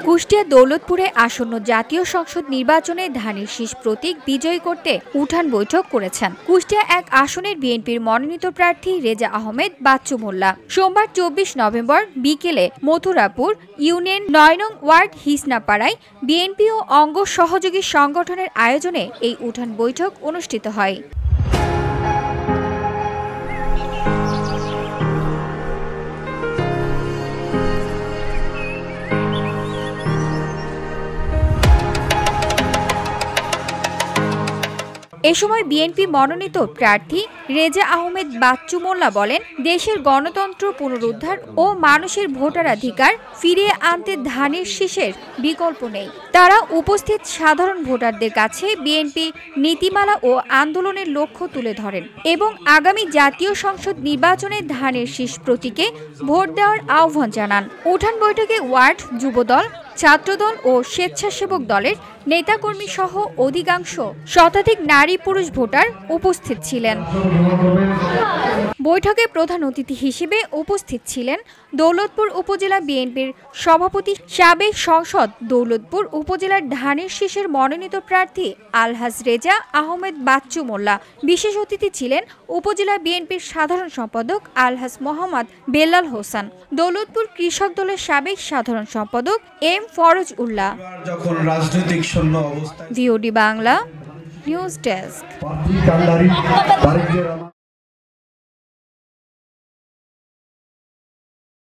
কুষ্টিয়া দৌলতপুরে আসন্ন জাতীয় সংসদ নির্বাচনে ধানের শীষ প্রতীক বিজয়ী করতে উঠান বৈঠক করেছেন কুষ্টিয়া এক আসনের বিএনপির মনোনীত প্রার্থী রেজা আহমেদ বাচ্চু মোল্লা। সোমবার 24 নভেম্বর বিকেলে মথুরাপুর ইউনিয়ন 9 নং ওয়ার্ড হিসনাপাড়ায় বিএনপি ও অঙ্গ সহযোগী সংগঠনের আয়োজনে এই উঠান বৈঠক অনুষ্ঠিত হয়। এ সময় বিএনপি মনোনীত প্রার্থী রেজা আহমেদ বাচ্চু মোল্লা বলেন, দেশের গণতন্ত্র পুনরুদ্ধার ও মানুষের ভোটাধিকার ফিরিয়ে আনতে ধানের শীষের বিকল্প নেই। তারা উপস্থিত সাধারণ ভোটারদের কাছে বিএনপি নীতিমালা ও আন্দোলনের লক্ষ্য তুলে ধরেন এবং আগামী জাতীয় সংসদ নির্বাচনে ধানের শীষ প্রতীকে ভোট দেওয়ার আহ্বান জানান। উঠান বৈঠকে ওয়ার্ড যুবদল, ছাত্রদল ও স্বেচ্ছাসেবক দলের নেতাকর্মী সহ অধিকাংশ শতাধিক নারী পুরুষ ভোটার উপস্থিত ছিলেন। বৈঠকে প্রধান অতিথি হিসেবে উপস্থিত ছিলেন দৌলতপুর উপজেলা বিএনপির সভাপতি, সাবেক সংসদ দৌলতপুর উপজেলার ধানের শীষের মনোনীত প্রার্থী আলহাজ রেজা আহমেদ বাচ্চু মোল্লা। বিশেষ অতিথি ছিলেন উপজেলা বিএনপির সাধারণ সম্পাদক আলহাজ মোহাম্মদ বেলাল হোসেন, দৌলতপুর কৃষক দলের সাবেক সাধারণ সম্পাদক M Faraz Ullah. VOD Bangla news desk.